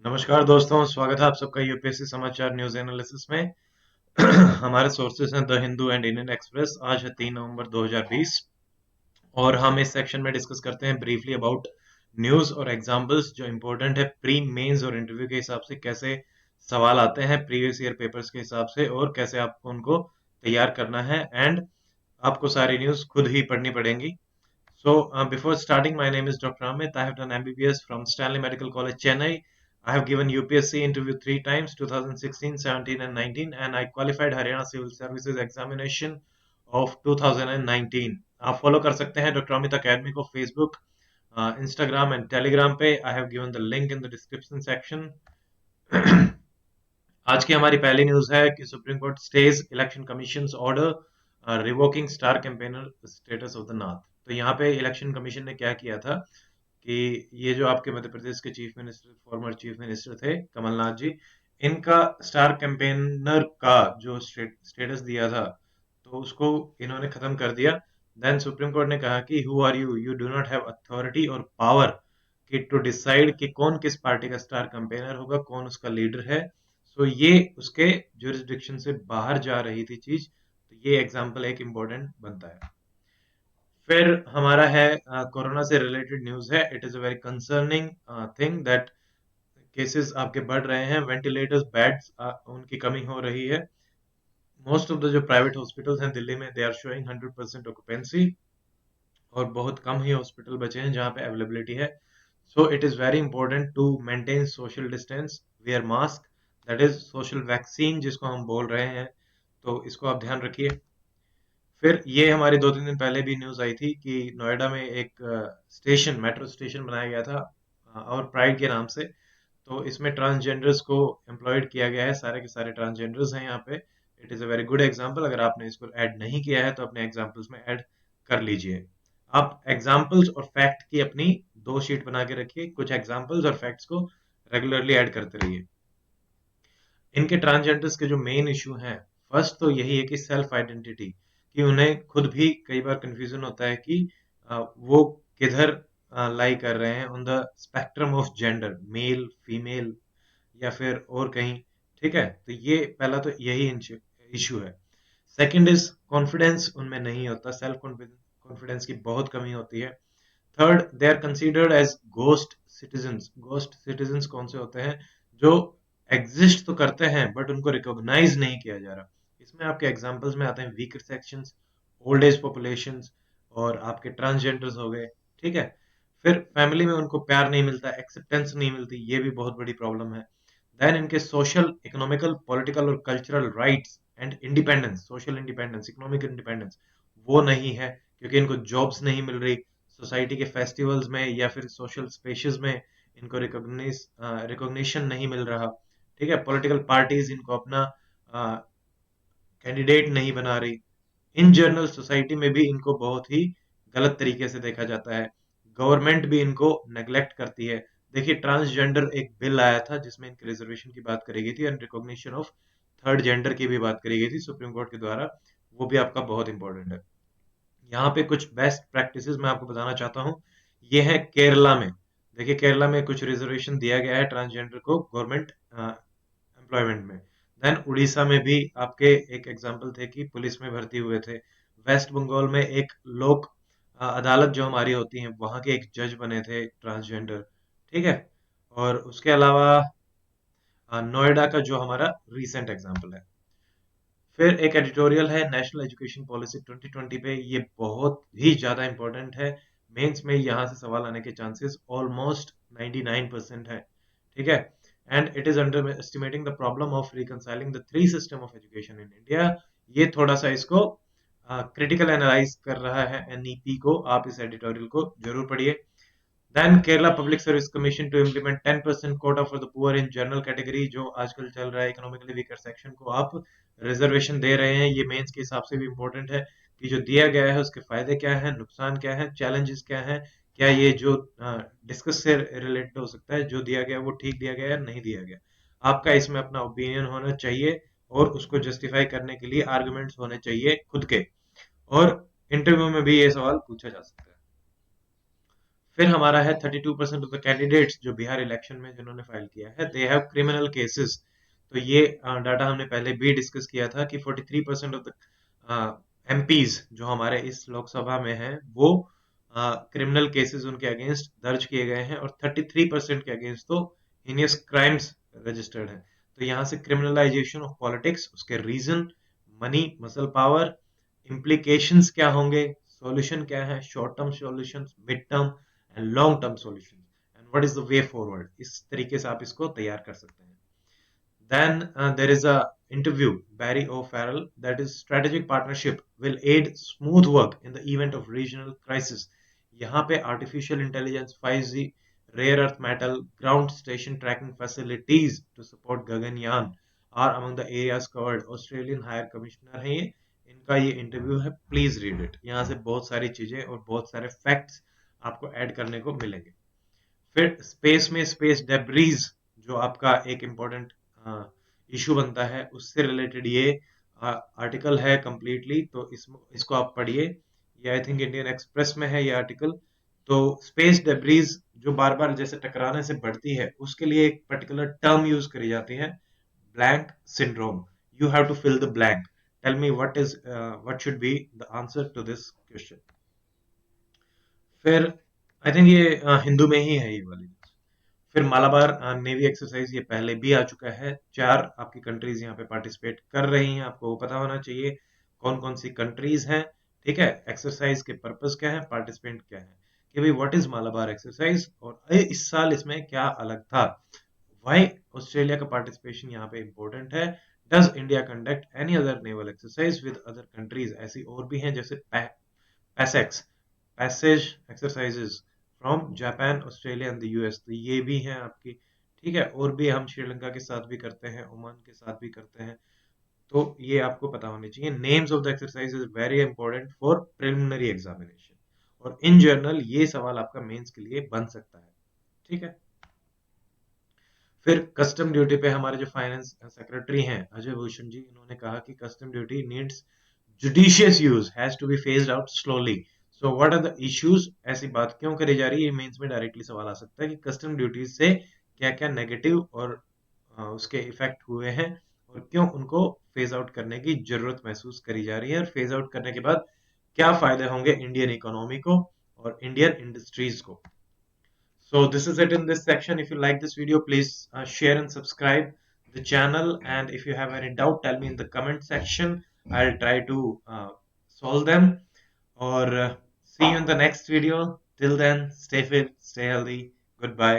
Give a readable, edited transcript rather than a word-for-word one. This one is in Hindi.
नमस्कार दोस्तों, स्वागत है आप सबका यूपीएससी समाचार न्यूज एनालिसिस में। हमारे सोर्सेस हैं the Hindu and Indian express. आज है 3 नवंबर 2020 और हम इस सेक्शन में डिस्कस करते हैं ब्रीफली अबाउट न्यूज और एग्जांपल्स जो इम्पोर्टेंट है प्री मेंस और इंटरव्यू के हिसाब से, कैसे सवाल आते हैं प्रीवियस ईयर पेपर्स के हिसाब से और कैसे आपको उनको तैयार करना है। एंड आपको सारी न्यूज खुद ही पढ़नी पड़ेंगी। So, before starting, my name is Dr. Amit. I have done MBBS from Stanley Medical College, Chennai. I have given UPSC interview three times, 2016, 17, and 19, and I qualified Haryana Civil Services examination of 2019. आप फॉलो कर सकते हैं डॉक्टर अमित अकेडमी को फेसबुक, इंस्टाग्राम एंड टेलीग्राम पे। I have given the link in the description section. आज की हमारी पहली न्यूज है कि supreme court stage election commission order revoking star campaigner status of the north. तो यहाँ पे इलेक्शन कमीशन ने क्या किया था कि ये जो आपके मध्य प्रदेश के chief minister, former chief minister थे कमलनाथ जी, इनका स्टार कैंपेनर का जो स्टेटस दिया था, तो उसको इन्होंने खत्म कर दिया। देन सुप्रीम कोर्ट ने कहा कि who are you, you do not have authority और पावर कि टू डिसाइड कि कौन किस पार्टी का स्टार कैंपेनर होगा, कौन उसका लीडर है। सो ये उसके जुरिस्डिक्शन से बाहर जा रही थी चीज। तो ये एग्जाम्पल एक इम्पोर्टेंट बनता है। फिर हमारा है कोरोना से रिलेटेड न्यूज है। It is a very concerning thing that cases आपके बढ़ रहे हैं, वेंटिलेटर्स बेड्स उनकी कमी हो रही है। मोस्ट ऑफ द जो प्राइवेट हॉस्पिटल्स हैं दिल्ली में, दे आर शोइंग 100% ऑक्यूपेंसी और बहुत कम ही हॉस्पिटल बचे हैं जहां पे अवेलेबिलिटी है। So it is very important to maintain social distance, wear mask, that is social vaccine जिसको हम बोल रहे हैं। तो इसको आप ध्यान रखिए। फिर ये हमारी 2-3 दिन पहले भी न्यूज आई थी कि नोएडा में एक स्टेशन, मेट्रो स्टेशन बनाया गया था और प्राइड के नाम से। तो इसमें ट्रांसजेंडर्स को एम्प्लॉयड किया गया है, सारे के सारे ट्रांसजेंडर्स हैं यहाँ पे। It is a very good example. अगर आपने इसको ऐड नहीं किया है तो अपने एग्जाम्पल्स में ऐड कर लीजिए। आप एग्जाम्पल्स और फैक्ट की अपनी 2 शीट बना के रखिए, कुछ एग्जाम्पल्स और फैक्ट्स को रेगुलरली ऐड करते रहिए। इनके ट्रांसजेंडर्स के जो मेन इशू हैं, फर्स्ट तो यही है कि सेल्फ आइडेंटिटी, कि उन्हें खुद भी कई बार कंफ्यूजन होता है कि वो किधर लाई कर रहे हैं on the spectrum of gender, male, female या फिर और कहीं। ठीक है, तो ये पहला तो यही इशू है। सेकंड इज कॉन्फिडेंस उनमें नहीं होता, सेल्फ कॉन्फिडेंस की बहुत कमी होती है। Third, they are considered as ghost citizens. Ghost citizens कौन से होते हैं? जो एग्जिस्ट तो करते हैं बट उनको रिकॉग्नाइज नहीं किया जा रहा। इसमें आपके एग्जांपल्स में आते हैं weaker sections, old age populations और आपके ट्रांसजेंडर्स हो गए। ठीक है। फिर फैमिली में उनको प्यार नहीं मिलता, एक्सेप्टेंस नहीं मिलती, ये भी बहुत बड़ी प्रॉब्लम है। देन इनके सोशल, इकोनॉमिकल, पॉलिटिकल और cultural rights and independence, social independence, economic independence, वो नहीं है क्योंकि इनको जॉब्स नहीं मिल रही। सोसाइटी के फेस्टिवल्स में या फिर सोशल स्पेशेस में इनको रिकॉग्निशन नहीं मिल रहा। ठीक है। पॉलिटिकल पार्टीज इनको अपना कैंडिडेट नहीं बना रही। इन जनरल सोसाइटी में भी इनको बहुत ही गलत तरीके से देखा जाता है। गवर्नमेंट भी इनको नेग्लेक्ट करती है। देखिए, ट्रांसजेंडर एक बिल आया था जिसमें इनके रिजर्वेशन की बात करी गई थी and recognition of third gender की भी बात करी गई थी सुप्रीम कोर्ट के द्वारा। वो भी आपका बहुत इंपॉर्टेंट है। यहाँ पे कुछ बेस्ट प्रैक्टिसेस मैं आपको बताना चाहता हूँ। ये है केरला में। देखिए, केरला में कुछ रिजर्वेशन दिया गया है ट्रांसजेंडर को गवर्नमेंट एम्प्लॉयमेंट में। देन उड़ीसा में भी आपके एक एग्जाम्पल थे कि पुलिस में भर्ती हुए थे। वेस्ट बंगाल में एक लोक अदालत जो हमारी होती है, वहां के एक जज बने थे ट्रांसजेंडर। ठीक है। और उसके अलावा नोएडा का जो हमारा रीसेंट एग्जाम्पल है। फिर एक एडिटोरियल है नेशनल एजुकेशन पॉलिसी 2020 पे। ये बहुत ही ज्यादा इंपॉर्टेंट है। मेंस में यहाँ से सवाल आने के चांसेस ऑलमोस्ट 99% है। ठीक है। And it is under estimating the problem of reconciling the three system of education in India. ये थोड़ा सा इसको क्रिटिकल एनालाइज कर रहा है एनईपी को। आप इस एडिटोरियल को जरूर पढ़िए। Then Kerala Public Service Commission to implement 10% quota for the poor in general category, जो आजकल चल रहा है इकोनॉमिकली वीकर सेक्शन को आप रिजर्वेशन दे रहे हैं। ये मेंस के हिसाब से भी इम्पोर्टेंट है कि जो दिया गया है उसके फायदे क्या हैं, नुकसान क्या है, चैलेंजेस क्या हैं, क्या ये जो डिस्कस से रिलेटेड हो सकता है, जो दिया गया वो ठीक दिया गया या नहीं दिया गया। आपका इसमें अपना ओपिनियन होना चाहिए और उसको जस्टिफाई करने के लिए आर्गुमेंट्स होने चाहिए खुद के। और इंटरव्यू में भी ये सवाल पूछा जा सकता है। फिर हमारा है 32% ऑफ द कैंडिडेट्स जो बिहार इलेक्शन में जिन्होंने फाइल किया है दे हैव क्रिमिनल केसेस। तो ये डाटा हमने पहले भी डिस्कस किया था कि 43% ऑफ द एमपीज जो हमारे इस लोकसभा में हैं वो क्रिमिनल केसेस उनके अगेंस्ट दर्ज किए गए हैं और 33% के अगेंस्ट तो हीनियस क्राइम्स रजिस्टर्ड हैं। तो यहाँ से क्रिमिनलाइजेशन ऑफ पॉलिटिक्स, उसके reason, money, muscle power, implications क्या होंगे, सॉल्यूशन क्या है, short term solutions, mid term and long term solutions, and what is the way forward. इस तरीके से आप इसको तैयार कर सकते हैं। Then there is a interview, Barry O'Farrell, that is strategic partnership will aid smooth work in the event of regional crisis. यहाँ पे artificial intelligence, 5G, rare earth metal, ground station tracking facilities to support Gaganyaan are among the areas covered. Australian Higher Commissioner है ये, इनका ये इंटरव्यू है, प्लीज रीड इट। यहाँ से बहुत सारी चीजें और बहुत सारे फैक्ट्स आपको ऐड करने को मिलेंगे। फिर स्पेस में स्पेस डेब्रीज जो आपका एक इम्पोर्टेंट इशू बनता है, उससे रिलेटेड ये आर्टिकल है कंप्लीटली। तो इसको आप पढ़िए, ये आई थिंक इंडियन एक्सप्रेस में है ये आर्टिकल। तो स्पेस डेब्रीज जो बार बार जैसे टकराने से बढ़ती है, उसके लिए एक पर्टिकुलर टर्म यूज करी जाती है, blank syndrome. You have to fill the blank. Tell me what should be the answer to this question. फिर आई थिंक ये हिंदू में ही है ये वाली। फिर मालाबार नेवी एक्सरसाइज ये पहले भी आ चुका है, 4 आपकी कंट्रीज यहाँ पे पार्टिसिपेट कर रही हैं। आपको पता होना चाहिए कौन कौन सी कंट्रीज हैं, ठीक है। एक्सरसाइज के पर्पस क्या है, पार्टिसिपेंट क्या है, कि भाई व्हाट इज मालाबार एक्सरसाइज और इस साल इसमें क्या अलग था, वाई ऑस्ट्रेलिया का पार्टिसिपेशन यहाँ पे इंपॉर्टेंट है। Does India conduct any other naval exercise with other countries, ऐसी और भी हैं जैसे PASSEX, passage exercises from Japan, Australia and the US. तो ये भी हैं आपकी, ठीक है। और भी हम श्रीलंका के साथ भी करते हैं, ओमान के साथ भी करते हैं। तो ये आपको पता होने चाहिए। Names of the exercise is very important for preliminary examination, और इन जर्नल ये सवाल आपका मेंस के लिए बन सकता है, ठीक है। फिर कस्टम ड्यूटी पे हमारे जो फाइनेंस सेक्रेटरी हैं अजय भूषण जी, इन्होंने कहा कि custom duty needs judicious use, has to be phased out slowly. So what are the issues, ऐसी बात क्यों करी जा रही है, ये मेंस में डायरेक्टली सवाल आ सकता है कि कस्टम ड्यूटीज से क्या क्या नेगेटिव और उसके इफेक्ट हुए हैं और क्यों उनको फेज आउट करने की जरूरत महसूस करी जा रही है, और फेज आउट करने के बाद क्या फायदे होंगे इंडियन इकोनॉमी को और इंडियन इंडस्ट्रीज को। So this is it in this section. If you like this video, please share and subscribe the channel. And if you have any doubt, tell me in the comment section. I'll try to solve them. Or see you in the next video. Till then, stay fit, stay healthy. Goodbye.